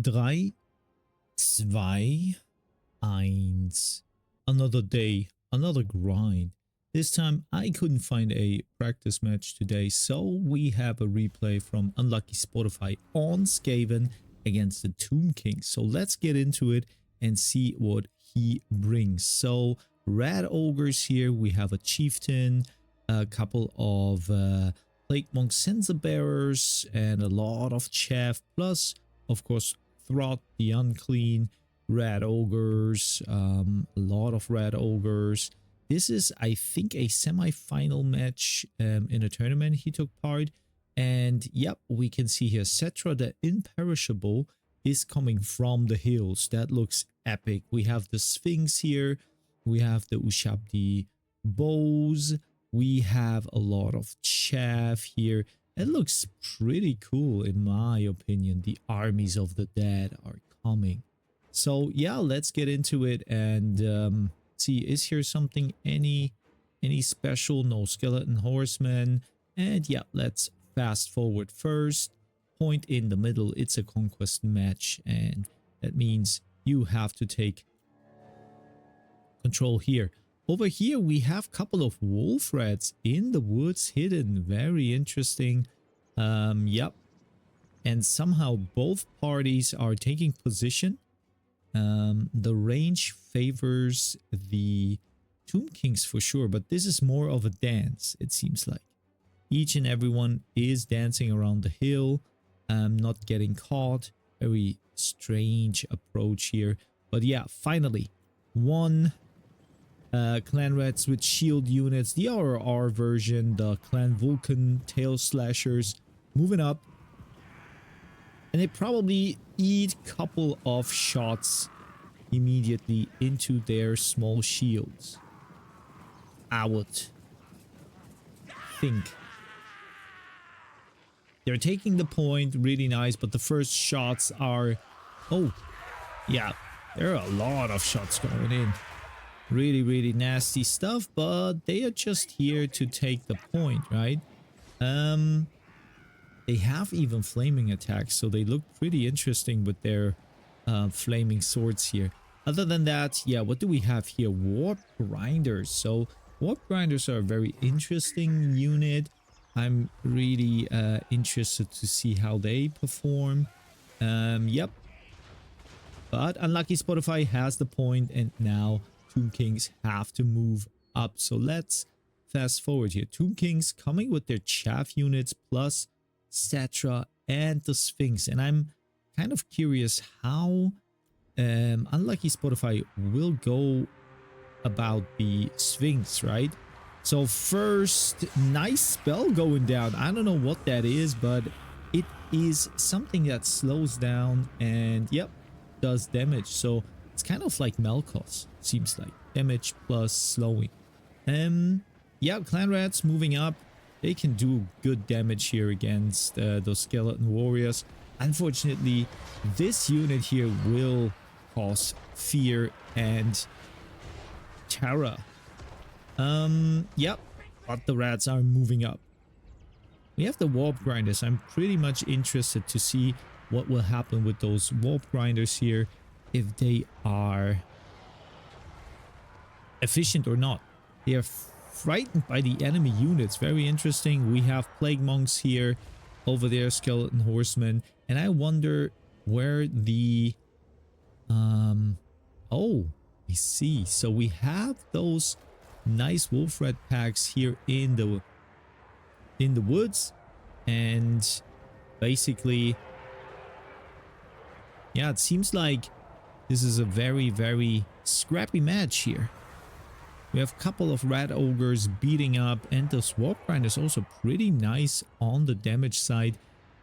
3, 2, 1. Another day, another grind. This time I couldn't find a practice match today, so we have a replay from Unlucky Spotify on Skaven against the Tomb King. So let's get into it and see what he brings. So Red Ogres here, we have a Chieftain, a couple of Plague Monk Censer Bearers, and a lot of Chaff, plus of course Throt the Unclean, Red Ogres, a lot of Red Ogres. This is, I think, a semi-final match in a tournament he took part. And yep, we can see here Cetra the Imperishable is coming from the hills. That looks epic. We have the Sphinx here. We have the Ushabti bows. We have a lot of chaff here. It looks pretty cool in my opinion. The armies of the dead are coming. So yeah, let's get into it and see, is here something any special? No skeleton horsemen. And yeah, let's fast forward first. Point in the middle, it's a conquest match, and that means you have to take control here. Over here we have a couple of wolf rats in the woods hidden. Very interesting. Yep. And somehow both parties are taking position. The range favors the Tomb Kings for sure, but this is more of a dance, it seems like. Each and everyone is dancing around the hill, not getting caught. Very strange approach here. But yeah, finally, one clan rats with shield units, the RR version, the clan Vulcan tail slashers, moving up. And they probably eat a couple of shots immediately into their small shields. I would think. They're taking the point, really nice, but the first shots are... Oh, yeah, there are a lot of shots going in. Really, really nasty stuff, but they are just here to take the point, right? They have even flaming attacks, so they look pretty interesting with their flaming swords here. Other than that, yeah, what do we have here? Warp Grinders. So Warp Grinders are a very interesting unit. I'm really interested to see how they perform. Yep. But Unlucky Spotify has the point, and now Tomb Kings have to move up. So let's fast forward here. Tomb Kings coming with their chaff units plus Cetra and the Sphinx, and I'm kind of curious how Unlucky Spotify will go about the Sphinx, right? So first, nice spell going down. I don't know what that is, but it is something that slows down and yep, does damage. So it's kind of like Melkos, seems like. Damage plus slowing. Yeah, clan rats moving up. They can do good damage here against those skeleton warriors. Unfortunately, this unit here will cause fear and terror. Yep, but the rats are moving up. We have the warp grinders. I'm pretty much interested to see what will happen with those warp grinders here, if they are efficient or not. They are frightened by the enemy units. Very interesting. We have plague monks here, over there skeleton horsemen, and I wonder where the oh, I see. So we have those nice wolf rat packs here in the woods, and basically, yeah, it seems like this is a very, very scrappy match here. We have a couple of rat ogres beating up, and the swap grind is also pretty nice on the damage side.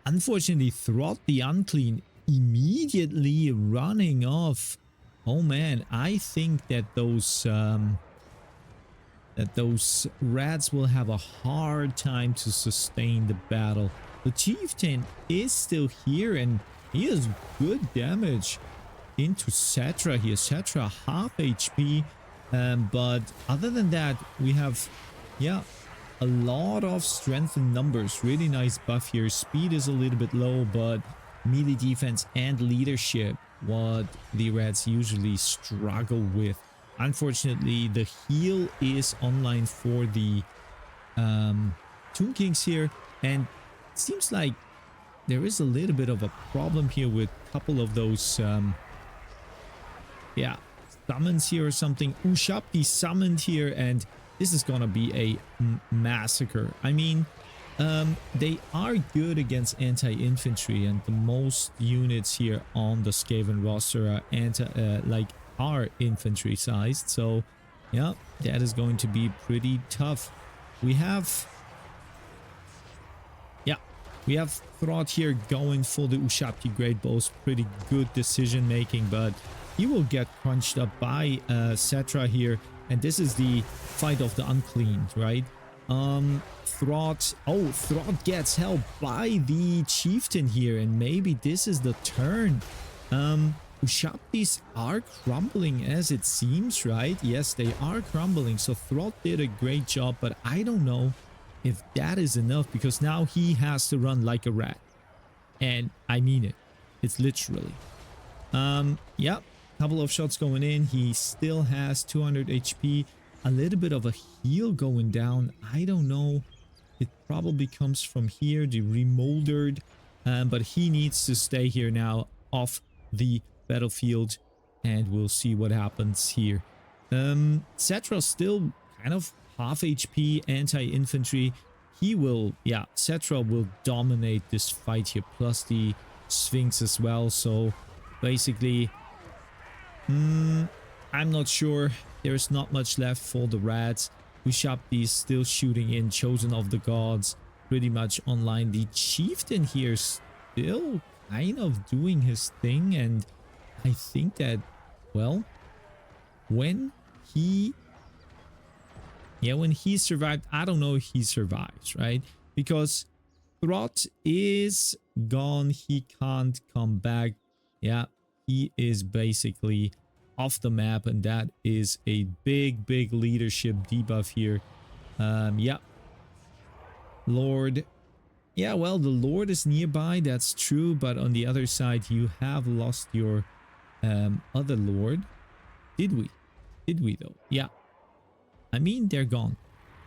Unfortunately, Throt the Unclean immediately running off. Oh man, I think that those rats will have a hard time to sustain the battle. The Chieftain is still here, and he has good damage into Cetra here. Cetra half HP. But other than that, we have, yeah, a lot of strength in numbers. Really nice buff here. Speed is a little bit low, but melee defense and leadership, what the Reds usually struggle with. Unfortunately, the heal is online for the Tomb Kings here, and it seems like there is a little bit of a problem here with a couple of those yeah, summons here or something. Ushapti summoned here, and this is gonna be a massacre. I mean, they are good against anti-infantry, and the most units here on the Skaven roster are are infantry sized. So yeah, that is going to be pretty tough. We have Throt here going for the Ushapti Great Bows. Pretty good decision making, but he will get crunched up by Cetra here, and this is the fight of the unclean, right? Throt gets help by the chieftain here, and maybe this is the turn. Ushaptis are crumbling as it seems, right? Yes, they are crumbling, so Throt did a great job, but I don't know if that is enough, because now he has to run like a rat. And I mean it. It's literally. Yeah, couple of shots going in. He still has 200 HP. A little bit of a heal going down. I don't know. It probably comes from here, the remoldered. But he needs to stay here now off the battlefield. And we'll see what happens here. Cetra still kind of half HP, anti-infantry. He will, yeah, Cetra will dominate this fight here, plus the Sphinx as well. So basically, I'm not sure. There's not much left for the Rats. Ushapti is still shooting in. Chosen of the Gods pretty much online. The Chieftain here still kind of doing his thing, and I think that, well, when he survived, I don't know if he survives, right? Because Throt is gone. He can't come back. Yeah, he is basically off the map, and that is a big leadership debuff here. Yeah. Lord. Yeah, well, the Lord is nearby, that's true, but on the other side, you have lost your other Lord. Did we? Did we, though? Yeah. I mean, they're gone.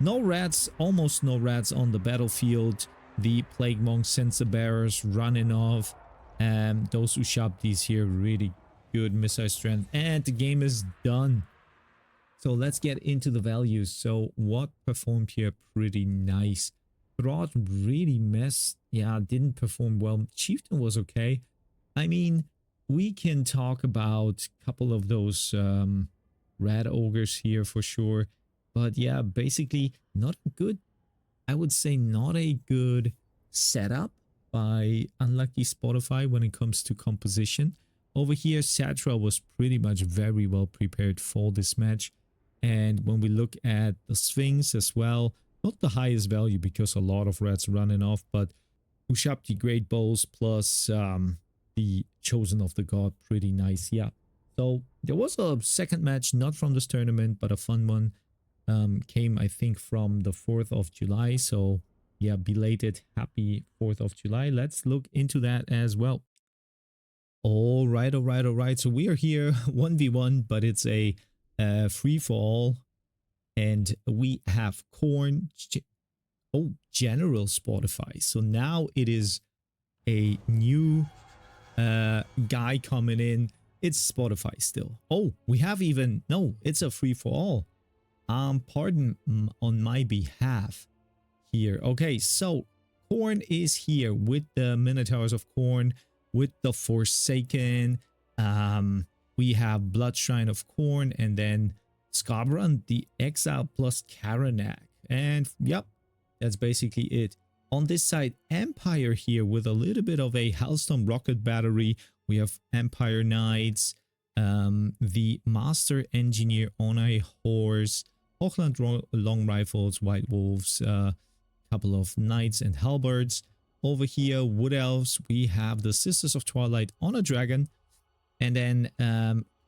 No rats, almost no rats on the battlefield. The Plague Monk Censer Bearers running off. Those Ushaptis here, really good missile strength. And the game is done. So let's get into the values. So what performed here pretty nice. Throt really didn't perform well. Chieftain was okay. I mean, we can talk about a couple of those rat ogres here for sure. But yeah, basically not a good, I would say not a good setup by Unlucky Spotify when it comes to composition. Over here, Cetra was pretty much very well prepared for this match. And when we look at the Sphinx as well, not the highest value because a lot of rats running off, but Ushapti Great Bowls plus the Chosen of the God, pretty nice. Yeah. So there was a second match, not from this tournament, but a fun one. Came, I think, from the 4th of July. So yeah, belated happy 4th of July. Let's look into that as well. All right. So we are here 1v1, but it's a free-for-all. And we have Corn. General Spotify. So now it is a new guy coming in. It's Spotify still. Oh, we have even... No, it's a free-for-all. Pardon on my behalf here. Okay, so Corn is here with the Minotaurs of Corn, with the Forsaken. We have Blood Shrine of Corn, and then Scarborough, the Exile plus Karanak. And yep, that's basically it. On this side, Empire here with a little bit of a Hellstorm rocket battery. We have Empire Knights, the Master Engineer on a horse, Hochland long rifles, White Wolves, a couple of Knights and Halberds. Over here, Wood Elves, we have the Sisters of Twilight on a dragon. And then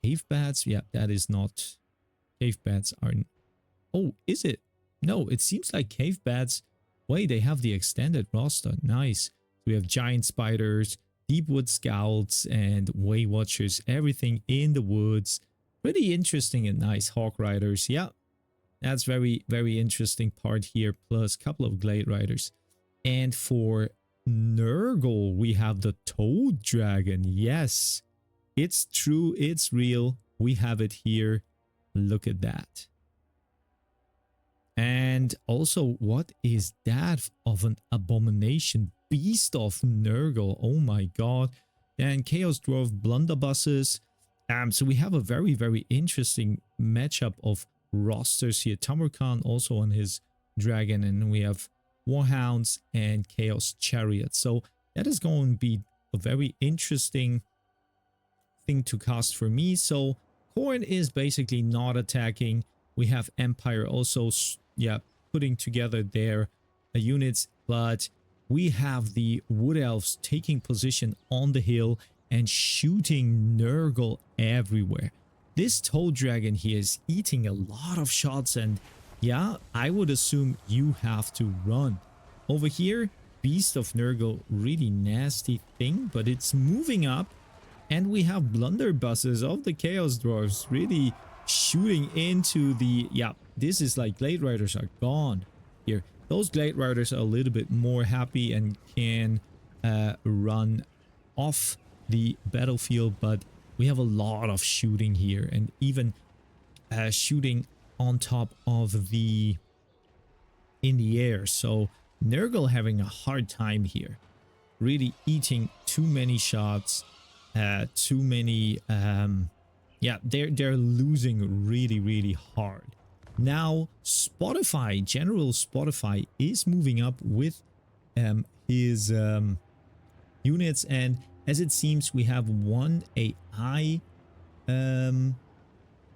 Cave Bats, yeah, that is not... Cave Bats are... Oh, is it? No, it seems like Cave Bats... Wait, they have the extended roster. Nice. We have Giant Spiders, Deepwood Scouts and Way Watchers, everything in the woods. Pretty interesting and nice. Hawk Riders, yeah, that's very interesting part here, plus a couple of Glade Riders. And for Nurgle, we have the Toad Dragon. Yes, it's true, it's real. We have it here. Look at that. And also, what is that of an abomination? Beast of Nurgle. Oh my god. And Chaos Dwarf Blunderbusses. So we have a very interesting matchup of rosters here. Tamarkan also on his dragon, and we have Warhounds and Chaos Chariot. So that is going to be a very interesting thing to cast for me. So Khorne is basically not attacking. We have Empire also, yeah, putting together their units, but we have the Wood Elves taking position on the hill and shooting Nurgle everywhere. This Toad Dragon here is eating a lot of shots, and yeah, I would assume you have to run. Over here, Beast of Nurgle, really nasty thing, but it's moving up, and we have Blunderbusses of the Chaos Dwarves really shooting into the, yeah, this is like Glade Riders are gone here. Those Glade Riders are a little bit more happy and can run off the battlefield, but we have a lot of shooting here, and even shooting on top of the in the air. So Nurgle having a hard time here, really eating too many shots, too many yeah, they're losing really hard. Now Spotify, General Spotify, is moving up with his units, and as it seems, we have one AI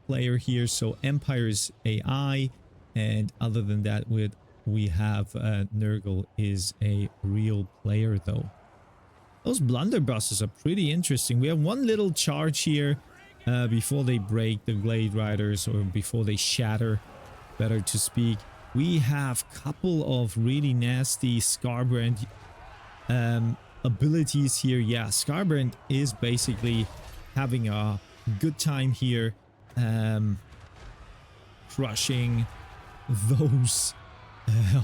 player here, so Empire's AI, and other than that, we have Nurgle is a real player though. Those blunderbusses are pretty interesting. We have one little charge here before they break the Glade Riders, or before they shatter, better to speak. We have a couple of really nasty Scarbrand abilities here. Yeah, Scarbrand is basically having a good time here, crushing those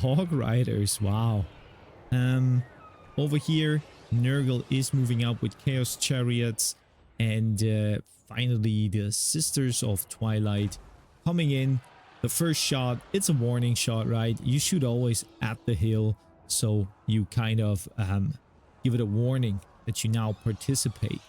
Hawk Riders. Wow. Over here, Nurgle is moving up with Chaos Chariots, and finally the Sisters of Twilight coming in. The first shot, it's a warning shot, right? You shoot always at the hill, so you kind of give it a warning that you now participate.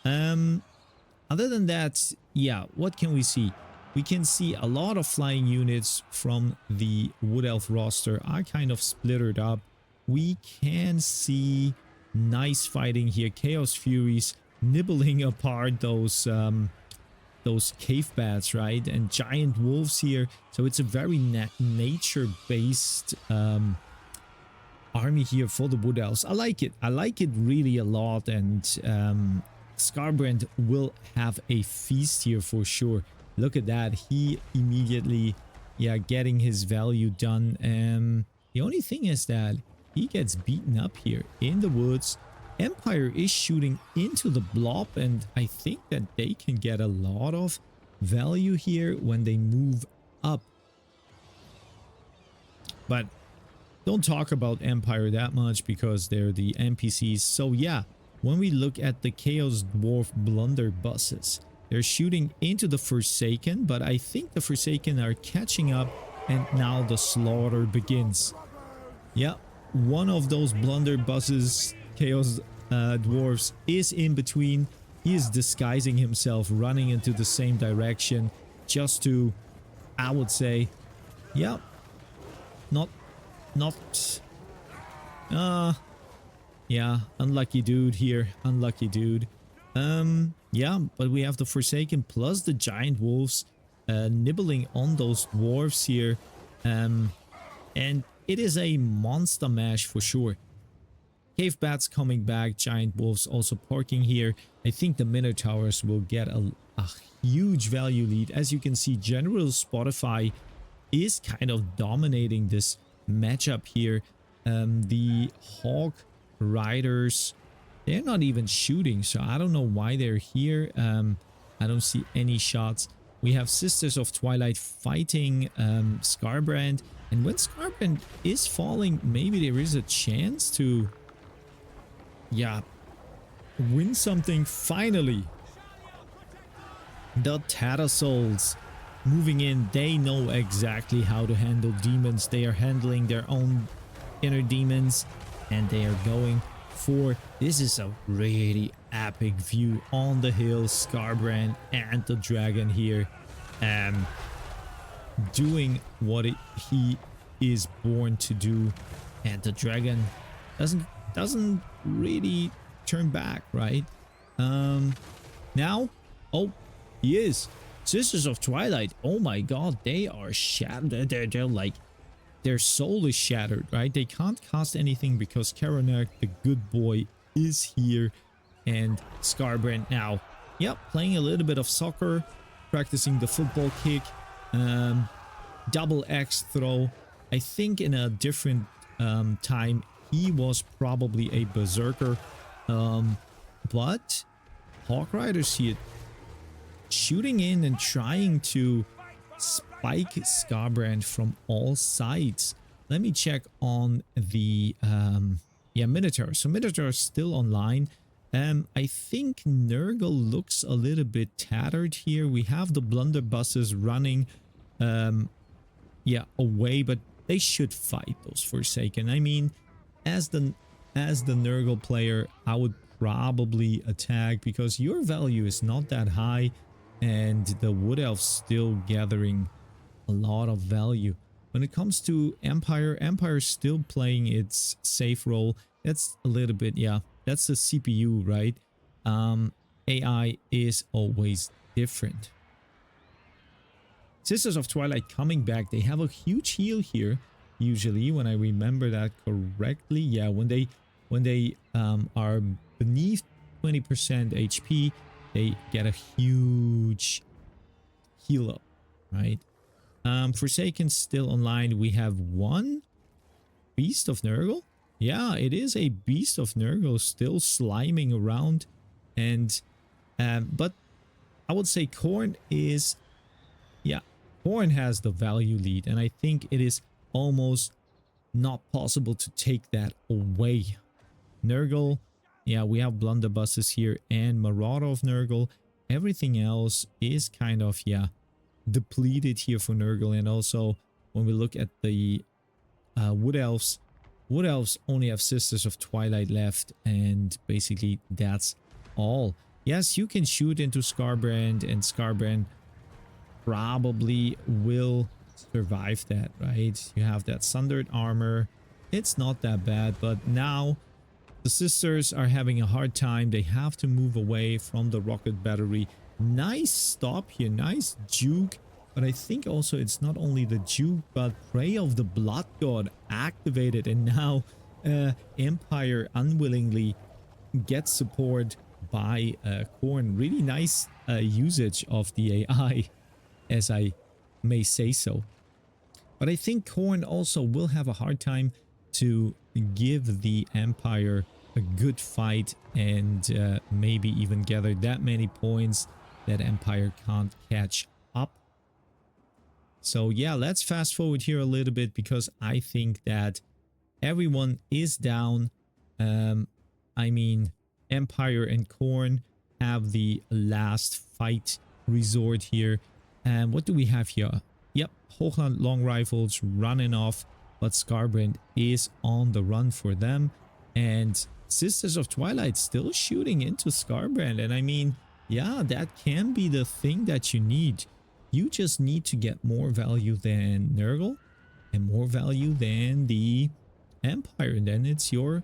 Other than that, yeah, what can we see? We can see a lot of flying units from the Wood Elf roster are kind of splittered up. We can see nice fighting here. Chaos Furies nibbling apart those cave bats, right? And giant wolves here. So it's a very nature-based army here for the Wood Elves. I like it. I like it really a lot, and Scarbrand will have a feast here for sure. Look at that. He immediately, yeah, getting his value done. The only thing is that he gets beaten up here in the woods. Empire is shooting into the blob, and I think that they can get a lot of value here when they move up. But don't talk about Empire that much because they're the NPCs. So yeah, when we look at the Chaos Dwarf Blunderbusses, they're shooting into the Forsaken, but I think the Forsaken are catching up, and now the slaughter begins. Yeah, one of those Blunderbusses, Chaos Dwarves, is in between. He is disguising himself, running into the same direction, just to, I would say, yeah, yeah, unlucky dude here, unlucky dude. Yeah, but we have the Forsaken plus the giant wolves nibbling on those dwarves here, and it is a monster mash for sure. Cave bats coming back, giant wolves also parking here. I think the Minotaurs will get a huge value lead. As you can see, General Spotify is kind of dominating this matchup here. The Hawk Riders They're not even shooting, so I don't know why they're here. I don't see any shots. We have Sisters of Twilight fighting Scarbrand. And when Scarbrand is falling, maybe there is a chance to, yeah, win something finally. The Tattersouls moving in. They know exactly how to handle demons. They are handling their own inner demons. And they are going for... This is a really epic view on the hill. Scarbrand and the dragon here. Doing what he is born to do. And the dragon doesn't really turn back, right? Now... Oh, he is. Sisters of Twilight. Oh my god, they are shattered. They're like... Their soul is shattered, right? They can't cast anything because Karanak, the good boy, is here. And Scarbrand now, yep, playing a little bit of soccer, practicing the football kick, double axe throw. I think in a different time, he was probably a berserker. But Hawk Riders here shooting in and trying to spike Scarbrand from all sides. Let me check on the Minotaur. So Minotaur is still online. I think Nurgle looks a little bit tattered here. We have the blunderbusses running away, but they should fight those Forsaken. I mean, as the Nurgle player, I would probably attack because your value is not that high and the Wood Elf's still gathering a lot of value. When it comes to Empire's still playing its safe role. That's a little bit, yeah, that's the CPU, right? AI is always different. Sisters of Twilight coming back. They have a huge heal here, usually, when I remember that correctly. Yeah, when they are beneath 20% HP, they get a huge heal up, right? Forsaken still online. We have one Beast of Nurgle. Yeah, it is a Beast of Nurgle still sliming around. And but I would say Khorne is, yeah, Khorne has the value lead, and I think it is almost not possible to take that away. Nurgle, yeah, we have blunderbusses here and Marauder of Nurgle. Everything else is kind of, yeah, depleted here for Nurgle. And also when we look at the Wood Elves only have Sisters of Twilight left, and basically that's all. Yes, you can shoot into Scarbrand, and Scarbrand probably will survive that, right? You have that Sundered armor. It's not that bad, but now the sisters are having a hard time. They have to move away from the rocket battery. Nice stop here, nice juke. But I think also it's not only the juke, but Prey of the Blood God activated, and now Empire unwillingly gets support by Khorne. Really nice usage of the AI, as I may say so. But I think Khorne also will have a hard time to give the Empire a good fight, and maybe even gather that many points that Empire can't catch up. So yeah, let's fast forward here a little bit, because I think that everyone is down. I mean, Empire and Khorne have the last fight resort here. And what do we have here? Yep, Hochland long rifles running off, but Scarbrand is on the run for them. And Sisters of Twilight still shooting into Scarbrand. And I mean, yeah, that can be the thing that you need. You just need to get more value than Nurgle and more value than the Empire, and then it's your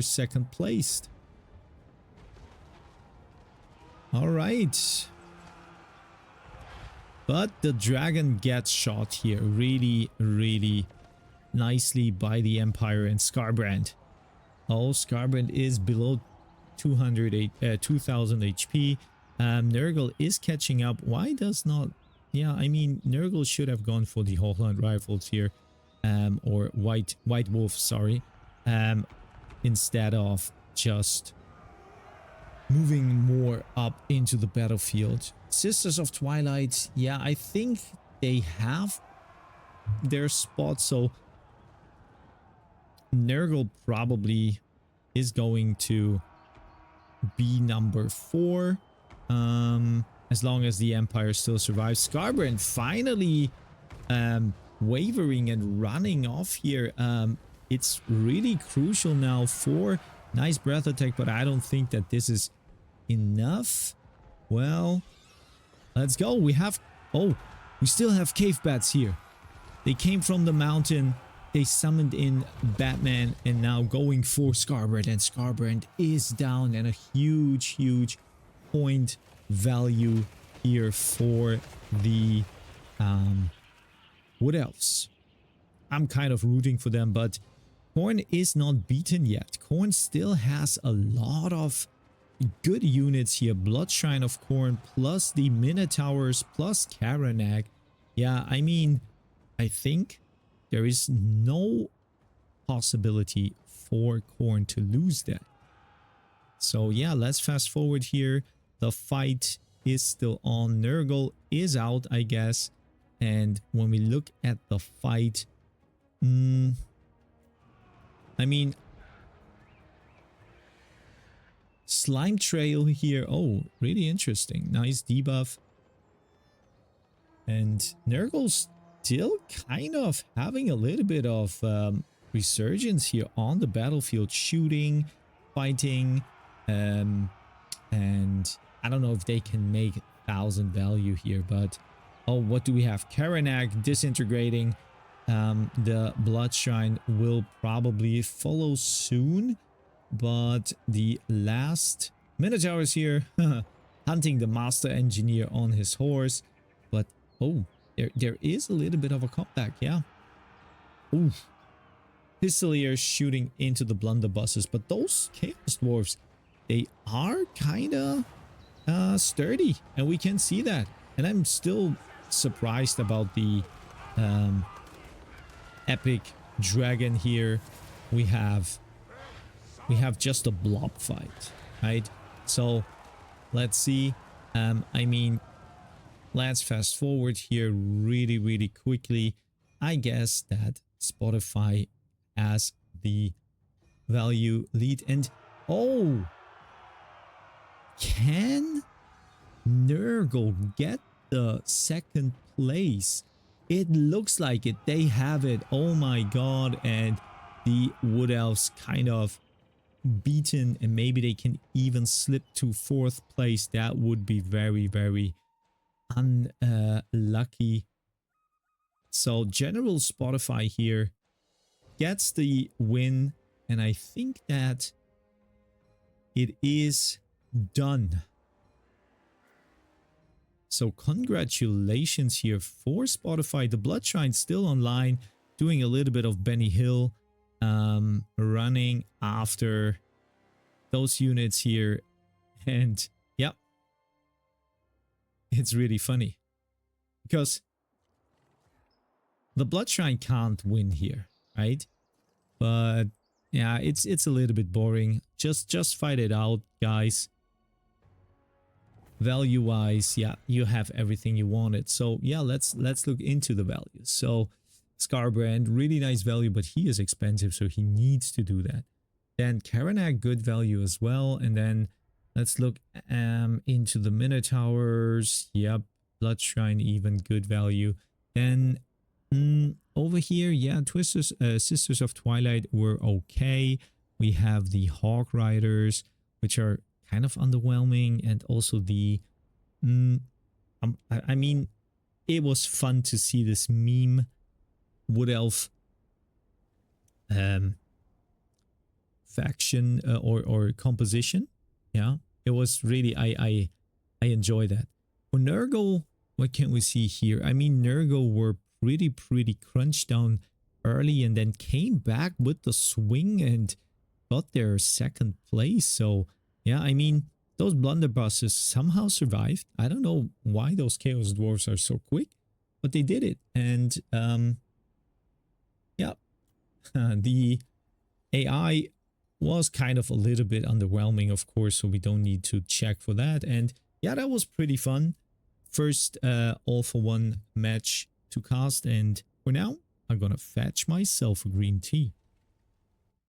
second placed. All right. But the dragon gets shot here really, really nicely by the Empire and Scarbrand. Oh, Scarbrand is below 2000 HP. Nurgle is catching up. Why does not... Yeah, I mean, Nurgle should have gone for the Hochland rifles here. Or White Wolf, sorry. Instead of just moving more up into the battlefield. Sisters of Twilight, yeah, I think they have their spot, so Nurgle probably is going to be number 4, as long as the Empire still survives. Scarbrand finally wavering and running off here. It's really crucial now for nice breath attack, but I don't think that this is enough. Well, let's go. We still have cave bats here. They came from the mountain. They summoned in Batman and now going for Scarbrand, and Scarbrand is down, and a huge point value here for the Wood Elves. I'm kind of rooting for them, but Khorne is not beaten yet. Khorne still has a lot of good units here. Bloodshrine of Khorne plus the Minotaurs plus Karanag. Yeah, I mean, I think there is no possibility for Khorne to lose that. So yeah, let's fast forward here. The fight is still on. Nurgle is out, I guess. And when we look at the fight, I mean, Slime Trail here. Oh, really interesting. Nice debuff. And Nurgle's still kind of having a little bit of resurgence here on the battlefield, shooting, fighting, and I don't know if they can make 1,000 value here, but oh, what do we have? Karanag disintegrating. The Bloodshrine will probably follow soon, but the last Minotaur is here hunting the Master Engineer on his horse. But oh, there is a little bit of a comeback, yeah. Ooh, Pistoliers shooting into the blunderbusses, but those Chaos Dwarves, they are kind of sturdy, and we can see that. And I'm still surprised about the epic dragon here. We have just a blob fight, right? So let's see. I mean, let's fast forward here really quickly. I guess that Spotify as the value lead, and oh, can Nurgle get the second place? It looks like it. They have it. Oh my god. And the Wood Elves kind of beaten, and maybe they can even slip to 4th place. That would be very unlucky. So General Spotify here gets the win, and I think that it is done. So congratulations here for Spotify. The Bloodshrine still online, doing a little bit of Benny Hill, running after those units here. And yeah, it's really funny because the Bloodshrine can't win here, right? But yeah, it's a little bit boring. Just fight it out, guys. Value wise, yeah, you have everything you wanted. So yeah, let's look into the values. So Scarbrand, really nice value, but he is expensive, so he needs to do that. Then Karanag, good value as well. And then let's look into the Minotaurs. Yep, Bloodshrine, even good value. Then over here, yeah, Sisters of Twilight were okay. We have the Hawk Riders, which are kind of underwhelming, and also the I mean, it was fun to see this meme Wood Elf faction or composition. Yeah, it was really, I enjoy that. For Nurgle, what can we see here? I mean, Nurgle were pretty crunched down early and then came back with the swing and got their 2nd place. So yeah, I mean, those blunderbusses somehow survived. I don't know why those Chaos Dwarves are so quick, but they did it. And yeah, the AI was kind of a little bit underwhelming, of course, so we don't need to check for that. And yeah, that was pretty fun. First all for one match to cast, and for now I'm gonna fetch myself a green tea.